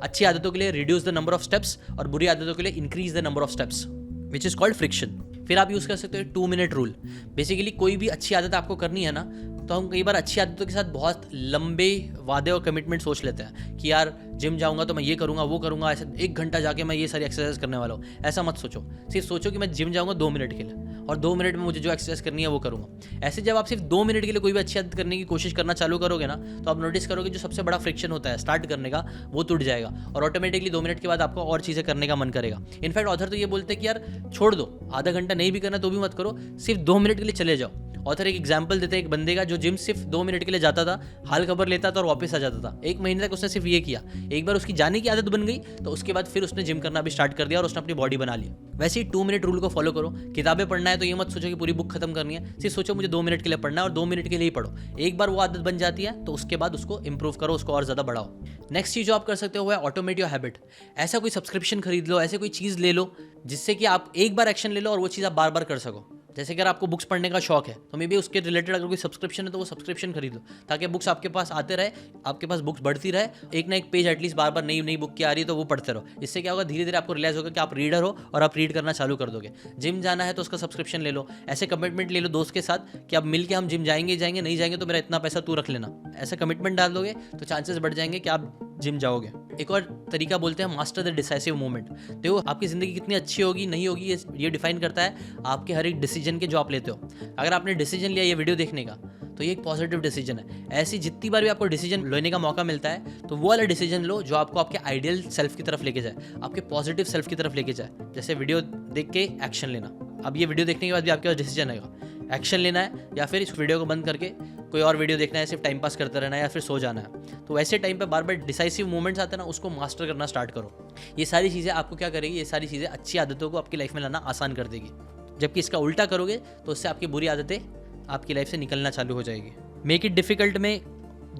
अच्छी आदतों के लिए reduce the number of steps और बुरी आदतों के लिए increase the number of steps, which is called friction. फिर आप यूज़ कर सकते हो 2 मिनट रूल। बेसिकली कोई भी अच्छी आदत आपको करनी है ना, तो हम कई बार अच्छी आदतों के साथ बहुत लंबे वादे और कमिटमेंट सोच लेते हैं कि यार जिम जाऊंगा तो मैं ये करूंगा वो करूंगा, ऐसे 1 घंटा जाके मैं ये सारी एक्सरसाइज करने वाला हूँ। ऐसा मत सोचो, सिर्फ सोचो कि मैं जिम जाऊंगा 2 मिनट के लिए और 2 मिनट में मुझे जो एक्सरसाइज करनी है वो करूंगा। ऐसे जब आप सिर्फ 2 मिनट के लिए कोई भी अच्छी आदत करने की कोशिश करना चालू करोगे ना, तो आप नोटिस करोगे जो सबसे बड़ा फ्रिक्शन होता है स्टार्ट करने का, वो टूट जाएगा और ऑटोमेटिकली 2 मिनट के बाद आपको और चीज़ें करने का मन करेगा। इनफैक्ट ऑथर तो ये बोलते हैं कि यार छोड़ दो, आधा घंटा नहीं भी करना तो भी मत करो, सिर्फ 2 मिनट के लिए चले जाओ। ऑथर एक एग्जाम्पल देते हैं एक बंदे का जो जिम सिर्फ 2 मिनट के लिए जाता था, हाल खबर लेता था और वापस आ जाता था। 1 महीने तक उसने सिर्फ ये किया। एक बार उसकी जाने की आदत बन गई, तो उसके बाद फिर उसने जिम करना भी स्टार्ट कर दिया और उसने अपनी बॉडी बना ली। वैसे ही 2 मिनट रूल को फॉलो करो। किताबें पढ़ना है तो ये मत सोचो कि पूरी बुक खत्म करनी है, सिर्फ सोचो मुझे 2 मिनट के लिए पढ़ना है और 2 मिनट के लिए ही पढ़ो। एक बार वो आदत बन जाती है तो उसके बाद उसको इंप्रूव करो, उसको और ज़्यादा बढ़ाओ। नेक्स्ट चीज़ जो आप कर सकते हो वो है ऑटोमेट योर हैबिट। ऐसा कोई सब्सक्रिप्शन खरीद लो, ऐसे कोई चीज़ ले लो जिससे कि आप एक बार एक्शन ले लो और वो चीज़ आप बार बार कर सको। जैसे कि अगर आपको बुक्स पढ़ने का शौक है तो मे बी उसके रिलेटेड अगर कोई सब्सक्रिप्शन है तो वो सब्सक्रिप्शन खरीद लो, ताकि बुक्स आपके पास आते रहे, आपके पास बुक्स बढ़ती रहे, एक ना एक पेज एटलीस्ट बार बार नई नई बुक की आ रही है तो वो पढ़ते रहो। इससे क्या होगा, धीरे धीरे आपको रियलाइज होगा कि आप रीडर हो और आप रीड करना चालू कर दोगे। जिम जाना है तो उसका सब्सक्रिप्शन ले लो। ऐसे कमिटमेंट ले लो दोस्त के साथ कि अब मिल के हम जिम जाएंगे, नहीं जाएंगे तो मेरा इतना पैसा तू रख लेना। ऐसा कमिटमेंट डाल दोगे तो चांसेस बढ़ जाएंगे कि आप जिम जाओगे। एक और तरीका बोलते हैं मास्टर द डिसाइसिव मोमेंट। देखो आपकी ज़िंदगी कितनी अच्छी होगी नहीं होगी ये डिफाइन करता है आपके हर एक डिसीजन के जो आप लेते हो। अगर आपने डिसीजन लिया ये वीडियो देखने का, तो ये एक पॉजिटिव डिसीजन है। ऐसी जितनी बार भी आपको डिसीजन लेने का मौका मिलता है तो वो वाला डिसीजन लो जो आपको आपके आइडियल सेल्फ की तरफ लेके जाए, आपके पॉजिटिव सेल्फ की तरफ लेके जाए। जैसे वीडियो देख के एक्शन लेना। अब ये वीडियो देखने के बाद भी आपके पास डिसीजन आएगा, एक्शन लेना है या फिर इस वीडियो को बंद करके कोई और वीडियो देखना है, सिर्फ टाइम पास करते रहना है या फिर सो जाना है। तो ऐसे टाइम पे बार बार डिसाइसिव मोमेंट्स आते हैं ना, उसको मास्टर करना स्टार्ट करो। ये सारी चीज़ें आपको क्या करेगी, ये सारी चीज़ें अच्छी आदतों को आपकी लाइफ में लाना आसान कर देगी। जबकि इसका उल्टा करोगे तो उससे आपकी बुरी आदतें आपकी लाइफ से निकलना चालू हो जाएगी। मेक इट डिफिकल्ट में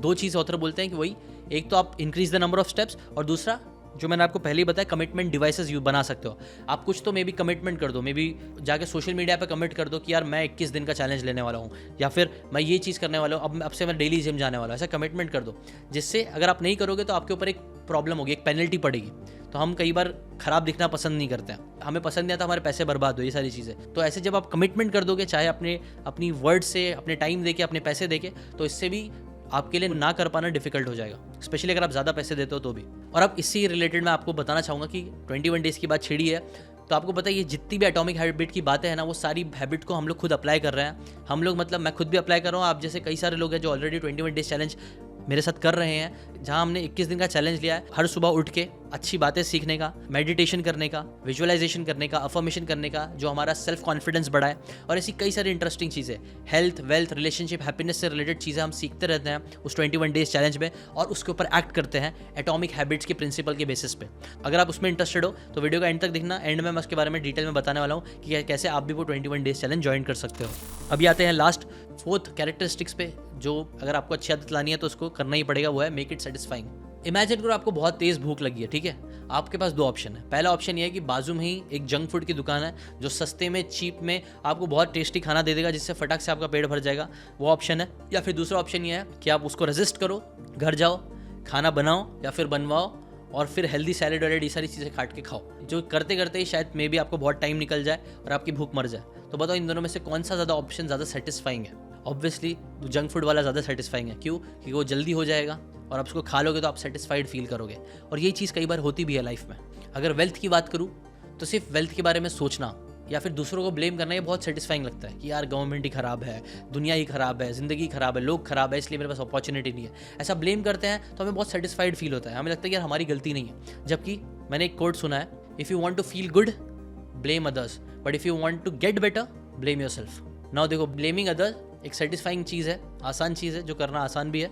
2 चीज़ ऑथर बोलते हैं कि वही, एक तो आप increase the number of steps और दूसरा जो मैंने आपको पहले ही बताया कमिटमेंट डिवाइसेस यू बना सकते हो। आप कुछ तो मे बी कमिटमेंट कर दो, मे बी जाके सोशल मीडिया पे कमिट कर दो कि यार मैं 21 दिन का चैलेंज लेने वाला हूँ, या फिर मैं ये चीज़ करने वाला हूँ, अब से मैं डेली जिम जाने वाला हूँ। ऐसा कमिटमेंट कर दो जिससे अगर आप नहीं करोगे तो आपके ऊपर एक प्रॉब्लम होगी, एक पेनल्टी पड़ेगी। तो हम कई बार खराब दिखना पसंद नहीं करते हैं, हमें पसंद नहीं आता हमारे पैसे बर्बाद हो, ये सारी चीज़ें। तो ऐसे जब आप कमिटमेंट कर दोगे, चाहे अपनी वर्ड से, अपने टाइम देके, अपने पैसे देके, तो इससे भी आपके लिए ना कर पाना डिफिकल्ट हो जाएगा, स्पेशली अगर आप ज़्यादा पैसे देते हो तो भी। और अब इससे रिलेटेड मैं आपको बताना चाहूँगा कि 21 डेज़ की बात छिड़ी है, तो आपको पता है ये जितनी भी एटॉमिक हैबिट की बातें हैं ना, वो सारी हैबिट को हम लोग खुद अप्लाई कर रहे हैं। हम लोग मतलब मैं खुद भी अप्लाई कर रहा हूँ, आप जैसे कई सारे लोग हैं जो ऑलरेडी 21 डेज चैलेंज मेरे साथ कर रहे हैं, जहां हमने 21 दिन का चैलेंज लिया है, हर सुबह उठ के अच्छी बातें सीखने का, मेडिटेशन करने का, विजुअलाइजेशन करने का, अफर्मेशन करने का, जो हमारा सेल्फ कॉन्फिडेंस बढ़ाए, और ऐसी कई सारी इंटरेस्टिंग चीज़ें, हेल्थ, वेल्थ, रिलेशनशिप, हैप्पीनेस से रिलेटेड चीज़ें हम सीखते रहते हैं उस 21 डेज चैलेंज में, और उसके ऊपर एक्ट करते हैं एटॉमिक हैबिट्स के प्रिंसिपल के बेसिस पे। अगर आप उसमें इंटरेस्टेड हो तो वीडियो का एंड तक देखना, एंड में मैं उसके बारे में डिटेल में बताने वाला हूँ कि कैसे आप भी वो 21 डेज चैलेंज ज्वाइन कर सकते हो। अभी आते हैं लास्ट 4th कैरेक्टरिस्टिक्स पे, जो अगर आपको अच्छी आदत लानी है तो उसको करना ही पड़ेगा, वो है मेक इट सेटिस्फाइंग। इमेजिन करो आपको बहुत तेज भूख लगी है, ठीक है। आपके पास 2 ऑप्शन है। पहला ऑप्शन ये है कि बाजू में ही एक जंक फूड की दुकान है जो सस्ते में, चीप में आपको बहुत टेस्टी खाना दे देगा, जिससे फटाक से आपका पेट भर जाएगा, वो ऑप्शन है। या फिर दूसरा ऑप्शन ये है कि आप उसको रेजिस्ट करो, घर जाओ, खाना बनाओ या फिर बनवाओ, और फिर हेल्दी सैलेड वैलेड ये सारी चीज़ें काट के खाओ, जो करते करते ही शायद मे भी आपको बहुत टाइम निकल जाए और आपकी भूख मर जाए। तो बताओ इन दोनों में से कौन सा ज़्यादा ऑप्शन ज़्यादा सेटिस्फाइंग है? ऑब्वियसली जंक फूड वाला ज़्यादा सेटिस्फाइंग है। क्यों? क्योंकि वो जल्दी हो जाएगा और आप उसको खा लोगे तो आप सेटिस्फाइड फील करोगे। और यही चीज़ कई बार होती भी है लाइफ में। अगर वेल्थ की बात करूँ तो सिर्फ वेल्थ के बारे में सोचना या फिर दूसरों को ब्लेम करना ये बहुत सेटिस्फाइंग लगता है कि यार गवर्नमेंट ही ख़राब है, दुनिया ही ख़राब है, ज़िंदगी ख़राब है, लोग ख़राब है, इसलिए मेरे पास अपॉर्चुनिटी नहीं है। ऐसा ब्लेम करते हैं तो हमें बहुत सेटिस्फाइड फील होता है, हमें लगता है कि यार हमारी गलती नहीं है। जबकि मैंने एक कोट सुना है, if you want to feel good blame others, but if you want to get better blame yourself. Now देखो, ब्लेमिंग अदर्स एक सेटिस्फाइंग चीज़ है, आसान चीज़ है, जो करना आसान भी है,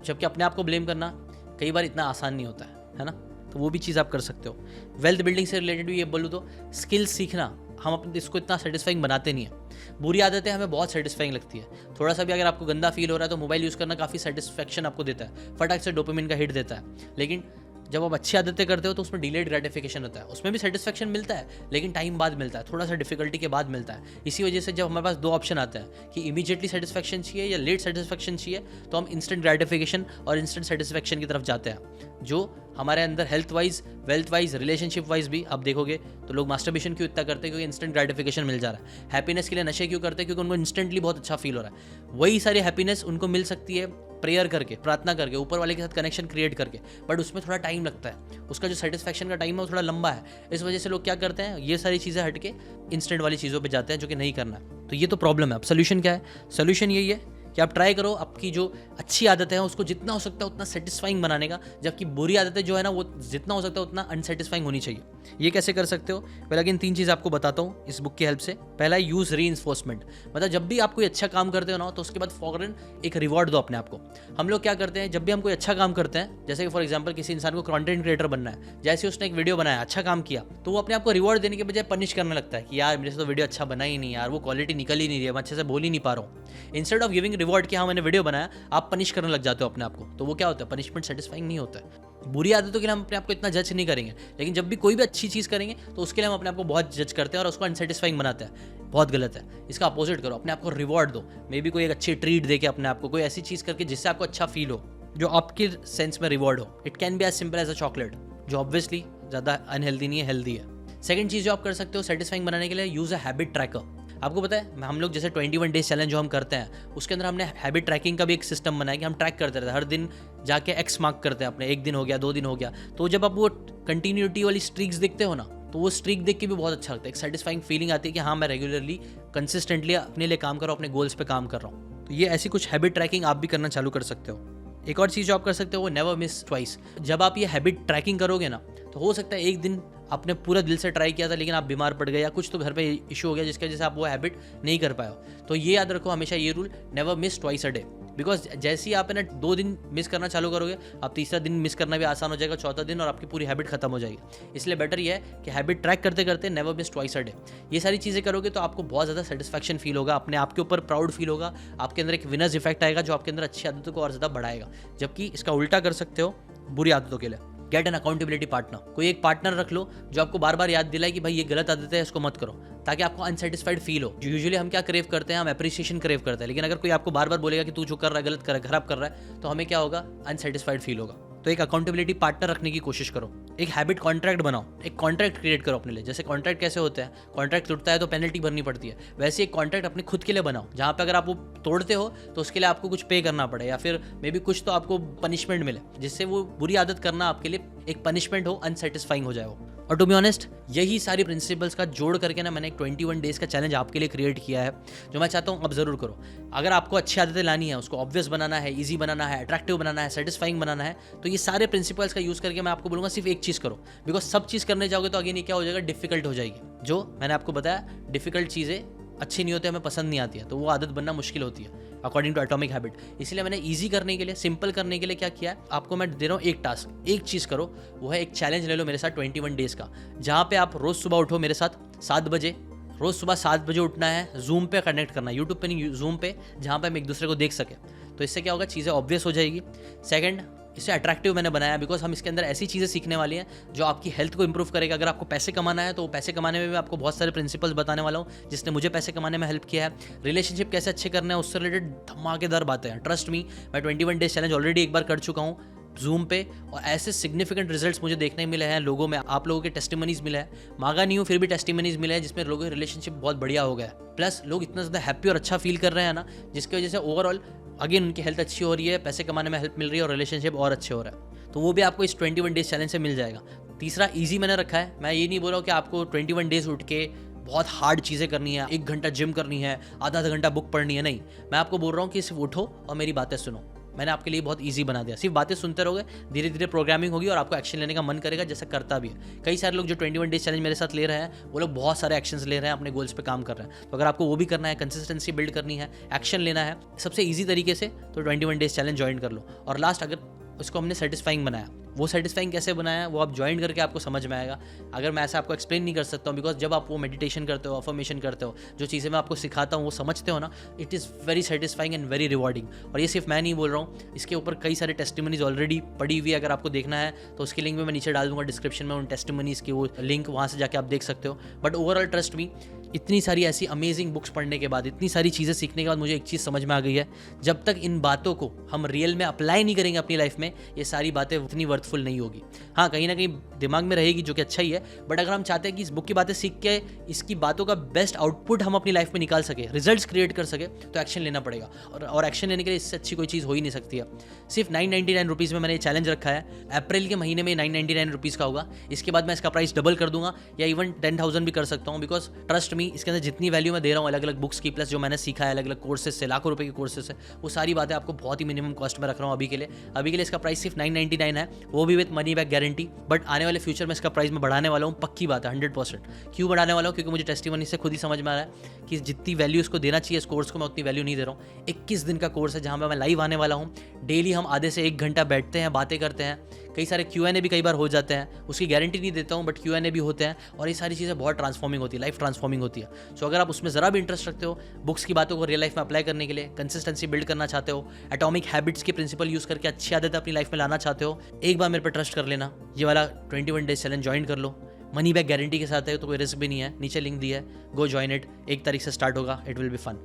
जबकि अपने आप को ब्लेम करना कई बार इतना आसान नहीं होता है ना। तो वो भी चीज़ आप कर सकते हो। वेल्थ बिल्डिंग से रिलेटेड भी ये बोलूँ तो स्किल्स सीखना, हम अपने इसको इतना सेटिस्फाइंग बनाते नहीं है। बुरी आदतें हमें बहुत सेटिस्फाइंग लगती है। थोड़ा सा भी अगर आपको गंदा फील हो रहा है तो मोबाइल यूज़ करना काफ़ी सेटिस्फैक्शन आपको देता है, फटाक से डोपामिन का हिट देता है। लेकिन जब आप अच्छी आदतें करते हो तो उसमें डिलेड ग्रेटिफिकेशन होता है, उसमें भी सेटिस्फैक्शन मिलता है लेकिन टाइम बाद मिलता है, थोड़ा सा डिफिकल्टी के बाद मिलता है। इसी वजह से जब हमारे पास 2 ऑप्शन आते हैं कि इमीडिएटली सेटिस्फैक्शन चाहिए या लेट सेटिस्फैक्शन चाहिए, तो हम इंस्टेंट ग्रेटिफिकेशन और इंस्टेंट सेटिस्फैक्शन की तरफ जाते हैं, जो हमारे अंदर health wise, wealth wise, relationship wise भी आप देखोगे तो लोग मास्टरबेशन क्यों इतना करते हैं? क्योंकि इंस्टेंट ग्रेटिफिकेशन मिल जा रहा है। हैप्पीनेस के लिए नशे क्यों करते हैं? क्योंकि उनको इंस्टेंटली बहुत अच्छा फील हो रहा है। वही सारी हैप्पीनेस उनको मिल सकती है प्रेयर करके, प्रार्थना करके, ऊपर वाले के साथ कनेक्शन क्रिएट करके, बट उसमें थोड़ा टाइम लगता है। उसका जो सेटिस्फैक्शन का टाइम है वो थोड़ा लंबा है। इस वजह से लोग क्या करते हैं, ये सारी चीज़ें हट के इंस्टेंट वाली चीज़ों पे जाते हैं, जो कि नहीं करना है। तो ये तो प्रॉब्लम है। अब सोल्यूशन क्या है? सोल्यूशन यही है कि आप ट्राई करो आपकी जो अच्छी आदतें हैं उसको जितना हो सकता है उतना सेटिस्फाइंग बनाने का, जबकि बुरी आदतें जो है ना वो जितना हो सकता है उतना अनसेटिस्फाइंग होनी चाहिए। ये कैसे कर सकते हो? पहले अगेन 3 चीज़ आपको बताता हूँ इस बुक की हेल्प से। पहला है यूज़ रीइंफोर्समेंट, मतलब जब भी आप कोई अच्छा काम करते हो ना तो उसके बाद फौरन एक रिवॉर्ड दो अपने आप को। हम लोग क्या करते हैं, जब भी हम कोई अच्छा काम करते हैं, जैसे कि फॉर एग्जाम्पल किसी इंसान को कंटेंट क्रिएटर बनना है, जैसे उसने एक वीडियो बनाया, अच्छा काम किया, तो वो अपने आप को रिवॉर्ड देने के बजाय पनिश करने लगता है कि यार मेरे से तो वीडियो अच्छा बना ही नहीं, यार वो क्वालिटी निकल ही नहीं रही है, मैं अच्छे से बोल ही नहीं पा रहा हूँ। इंस्टेड ऑफ गिविंग रिवॉर्ड कि हाँ मैंने वीडियो बनाया, आप पनिश करने लग जाते हो अपने आप को। तो वो क्या होता है, पनिशमेंट सेटिस्फाइंग नहीं होता है। बुरी आदतों के लिए हम अपने आप को इतना जज नहीं करेंगे, लेकिन जब भी कोई भी अच्छी चीज़ करेंगे तो उसके लिए हम अपने आप को बहुत जज करते हैं और उसको अनसेटिस्फाइंग बनाते हैं। बहुत गलत है। इसका अपोजिट करो, अपने आप को रिवॉर्ड दो। मे बी कोई एक अच्छी ट्रीट दे के अपने आप को, कोई ऐसी चीज़ करके जिससे आपको अच्छा फील हो, जो आपके सेंस में रिवॉर्ड हो। It can be as simple as a chocolate, जो ऑब्वियसली ज़्यादा अनहेल्दी नहीं है, हेल्दी है। सेकंड चीज़ जो आप कर सकते हो सेटिस्फाइंग बनाने के लिए, यूज़ अ हैबिट ट्रैकर। आपको पता है हम लोग जैसे 21 डेज चैलेंज जो हम करते हैं उसके अंदर हमने हैबिट ट्रैकिंग का भी एक सिस्टम बनाया कि हम ट्रैक करते रहते हैं, हर दिन जाके एक्स मार्क करते हैं अपने, 1 दिन हो गया, 2 दिन हो गया। तो जब आप वो कंटिन्यूटी वाली स्ट्रीक्स देखते हो ना, तो वो स्ट्रीक देख के भी बहुत अच्छा लगता है, एक सेटिस्फाइंग फीलिंग आती है कि हाँ मैं रेगुलरली कंसिस्टेंटली अपने लिए काम कर रहा हूँ, अपने गोल्स पे काम कर रहा हूँ। तो ये ऐसी कुछ हैबिट ट्रैकिंग आप भी करना चालू कर सकते हो। एक और चीज़ जो आप कर सकते हो वो नेवर मिस ट्वाइस। जब आप ये हैबिट ट्रैकिंग करोगे ना, तो हो सकता है एक दिन आपने पूरा दिल से ट्राई किया था लेकिन आप बीमार पड़ गए या कुछ तो घर पे इशू हो गया जिसकी वजह से आप वो हैबिट नहीं कर पाए हो। तो ये याद रखो हमेशा ये rule, never miss twice a day. Because जैसे ही आप ना 2 दिन मिस करना चालू करोगे, आप तीसरा दिन मिस करना भी आसान हो जाएगा, चौथा दिन, और आपकी पूरी हैबिट खत्म हो जाएगी। इसलिए बेटर ये है कि हैबिट ट्रैक करते करते never miss twice a day. ये सारी चीज़ें करोगे तो आपको बहुत ज़्यादा सेटिस्फैक्शन फील होगा, अपने आप के ऊपर प्राउड फील होगा, आपके अंदर एक विनर्स इफेक्ट आएगा जो आपके अंदर अच्छी आदतों को और ज़्यादा बढ़ाएगा। जबकि इसका उल्टा कर सकते हो बुरी आदतों के लिए, गेट एन अकाउंटेबिलिटी पार्टनर। कोई एक पार्टनर रख लो जो आपको बार बार याद दिलाए कि भाई ये गलत आदत है, इसको मत करो, ताकि आपको अनसेटिस्फाइड फील हो। यूजुअली हम क्या क्रेव करते हैं, हम एप्रिसिएशन क्रेव करते हैं, लेकिन अगर कोई आपको बार बार बोलेगा कि तू जो कर रहा है गलत कर रहा है, खराब कर रहा है, तो हमें क्या होगा, अनसेटिस्फाइड फील होगा। तो एक अकाउंटेबिलिटी पार्टनर रखने की कोशिश करो। एक हैबिट कॉन्ट्रैक्ट बनाओ, एक कॉन्ट्रैक्ट क्रिएट करो अपने लिए। जैसे कॉन्ट्रैक्ट कैसे होता है, कॉन्ट्रैक्ट टूटता है तो पेनल्टी भरनी पड़ती है, वैसे एक कॉन्ट्रैक्ट अपने खुद के लिए बनाओ जहाँ पे अगर आप वो तोड़ते हो तो उसके लिए आपको कुछ पे करना पड़े या फिर मे बी कुछ तो आपको पनिशमेंट मिले, जिससे वो बुरी आदत करना आपके लिए एक पनिशमेंट हो, अनसेटिस्फाइंग हो जाए वो। और टू बी ऑनेस्ट यही सारी प्रिंसिपल्स का जोड़ करके ना मैंने एक 21 डेज़ का चैलेंज आपके लिए क्रिएट किया है, जो मैं चाहता हूँ आप ज़रूर करो। अगर आपको अच्छी आदतें लानी है, उसको ऑब्वियस बनाना है, ईजी बनाना है, अट्रैक्टिव बनाना है, सेटिस्फाइंग बनाना है, तो ये सारे प्रिंसिपल्स का यूज़ करके मैं आपको बोलूँगा सिर्फ एक चीज़ करो। बिकॉज सब चीज़ करने जाओगे तो अगेन ये क्या हो जाएगा, डिफिकल्ट हो जाएगी। जो मैंने आपको बताया, डिफिकल्ट चीज़ें अच्छी नहीं होती, हमें पसंद नहीं आती है, तो वो आदत बनना मुश्किल होती है अकॉर्डिंग टू एटॉमिक हैबिट। इसलिए मैंने ईजी करने के लिए, सिंपल करने के लिए क्या किया है, आपको मैं दे रहा हूँ एक टास्क, एक चीज़ करो, वो है एक चैलेंज ले लो मेरे साथ 21 डेज़ का, जहाँ पे आप रोज़ सुबह उठो मेरे साथ 7 बजे। रोज़ सुबह 7 बजे उठना है, जूम पे कनेक्ट करना है, यूट्यूब पे नहीं, जूम पे, जहाँ पे हम एक दूसरे को देख सके। तो इससे क्या होगा, चीज़ें ऑब्वियस हो जाएगी। सेकंड, इसे अट्रैक्टिव मैंने बनाया बिकॉज हम इसके अंदर ऐसी चीज़ें सीखने वाली हैं जो आपकी हेल्थ को इंप्रूव करेगा। अगर आपको पैसे कमाना है तो पैसे कमाने में भी आपको बहुत सारे प्रिंसिपल्स बताने वाला हूँ जिसने मुझे पैसे कमाने में हेल्प किया है। रिलेशनशिप कैसे अच्छे करने हैं उससे रिलेटेड धमाकेदार बातें हैं। ट्रस्ट मी, मैं 21 डेज चैलेंज ऑलरेडी एक बार कर चुका हूँ जूम पे, और ऐसे सिग्निफिकेंट रिजल्ट्स मुझे देखने मिले हैं लोगों में। आप लोगों के टेस्टिमनीज मिले हैं, मांगा नहीं हूँ फिर भी टेस्टिमनीज मिले हैं जिसमें लोगों की रिलेशनशिप बहुत बढ़िया हो गया है। प्लस लोग इतना ज़्यादा हैप्पी और अच्छा फील कर रहे हैं ना, जिसकी वजह से ओवरऑल अगेन उनकी हेल्थ अच्छी हो रही है, पैसे कमाने में हेल्प मिल रही है और रिलेशनशिप और अच्छे हो रहा है। तो वो भी आपको इस 21 डेज चैलेंज से मिल जाएगा। तीसरा, ईजी मैंने रखा है। मैं ये नहीं बोल रहा हूँ कि आपको 21 डेज उठ के बहुत हार्ड चीज़ें करनी है, 1 घंटा जिम करनी है, आधा घंटा बुक पढ़नी है, नहीं। मैं आपको बोल रहा हूँ कि सिर्फ उठो और मेरी बातें सुनो। मैंने आपके लिए बहुत ईजी बना दिया। सिर्फ बातें सुनते रहोगे, धीरे धीरे प्रोग्रामिंग होगी और आपको एक्शन लेने का मन करेगा, जैसा करता भी है। कई सारे लोग जो 21 डेज चैलेंज मेरे साथ ले रहे हैं, वो लोग बहुत सारे एक्शंस ले रहे हैं, अपने गोल्स पे काम कर रहे हैं। तो अगर आपको वो भी करना है, कंसिस्टेंसी बिल्ड करनी है, एक्शन लेना है सबसे ईजी तरीके से, तो 21 डेज चैलेंज ज्वाइन कर लो। और लास्ट, अगर उसको हमने सेटिस्फाइंग बनाया, वो सेटिस्फाइंग कैसे बनाया वो आप ज्वाइन करके आपको समझ में आएगा। अगर मैं ऐसा आपको एक्सप्लेन नहीं कर सकता हूँ, बिकॉज जब आप वो मेडिटेशन करते हो, अफर्मेशन करते हो, जो चीज़ें मैं आपको सिखाता हूँ वो समझते हो ना, it is very satisfying and very rewarding. और ये सिर्फ मैं नहीं बोल रहा हूँ, इसके ऊपर कई सारे टेस्टिमनीज ऑलरेडी पड़ी हुई है। अगर आपको देखना है तो उसकी लिंक भी मैं नीचे डाल दूंगा डिस्क्रिप्शन में, उन टेस्टिमनीज की वो लिंक, वहाँ से जाके आप देख सकते हो। बट ओवरऑल ट्रस्ट मी, इतनी सारी ऐसी अमेजिंग बुक्स पढ़ने के बाद, इतनी सारी चीज़ें सीखने के बाद मुझे एक चीज़ समझ में आ गई है, जब तक इन बातों को हम रियल में अप्लाई नहीं करेंगे अपनी लाइफ में, ये सारी बातें उतनी वर्थफुल नहीं होगी। हाँ, कहीं ना कहीं दिमाग में रहेगी, जो कि अच्छा ही है, बट अगर हम चाहते हैं कि इस बुक की बातें सीख के इसकी बातों का बेस्ट आउटपुट हम अपनी लाइफ में निकाल सके, रिजल्ट्स क्रिएट कर सके, तो एक्शन लेना पड़ेगा। और एक्शन लेने के लिए इससे अच्छी कोई चीज़ हो ही नहीं सकती है। सिर्फ 999 रुपीज़ में मैंने ये चैलेंज रखा है। अप्रैल के महीने में 999 रुपीज़ का होगा। इसके बाद मैं इसका प्राइस डबल कर दूंगा या इवन 10,000 भी कर सकता हूँ, बिकॉज ट्रस्ट मी, इसके अंदर जितनी वैल्यू मैं दे रहा हूँ अलग अलग बुक्स की, प्लस जो मैंने सीखा है अलग अलग कोर्सेज से, लाखों रुपए के कोर्सेज से, वो सारी बातें आपको बहुत ही मिनिमम कॉस्ट में रख रहा हूँ अभी के लिए। अभी के लिए इसका प्राइस सिर्फ 999 है, वो भी with money back guarantee. But आने वाले फ्यूचर में इसका प्राइस मैं बढ़ाने वाला हूँ, पक्की बात है 100%। क्यों बढ़ाने वाला हूँ? क्योंकि मुझे टेस्टिमनी से खुद ही समझ में आ रहा है कि जितनी वैल्यू इसको देना चाहिए इस कोर्स को, मैं उतनी वैल्यू नहीं दे रहा हूँ। 21 दिन का कोर्स है जहाँ पर मैं लाइव आने वाला हूँ। डेली हम आधे से 1 घंटा बैठते हैं, बातें करते हैं, कई सारे Q&A भी कई बार हो जाते हैं, उसकी गारंटी नहीं देता हूँ, बट Q&A भी होते हैं, और ये सारी चीज़ें बहुत ट्रांसफॉर्मिंग होती है, लाइफ ट्रांसफॉर्मिंग होती है। सो अगर आप उसमें ज़रा भी इंटरेस्ट रखते हो, बुक्स की बातों को रियल लाइफ में अप्लाई करने के लिए, कंसिस्टेंसी बिल्ड करना चाहते हो, एटॉमिक हैबिट्स के प्रिंसिपल यूज़ करके अच्छी आदतें अपनी लाइफ में लाना चाहते हो, एक बार मेरे पर ट्रस्ट कर लेना। ये वाला 21 डेज चैलेंज ज्वाइन कर लो, मनी बैक गारंटी के साथ है, तो कोई रिस्क भी नहीं है। नीचे लिंक दी है, गो ज्वाइन इट। 1 तारीख से स्टार्ट होगा, इट विल बी फन।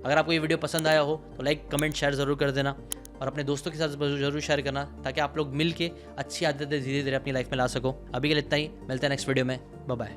अगर आपको ये वीडियो पसंद आया हो तो लाइक, कमेंट, शेयर ज़रूर कर देना, और अपने दोस्तों के साथ जरूर शेयर करना, ताकि आप लोग मिल के अच्छी आदतें धीरे धीरे अपनी लाइफ में ला सको। अभी के लिए इतना ही, मिलते हैं नेक्स्ट वीडियो में, बाय बाय।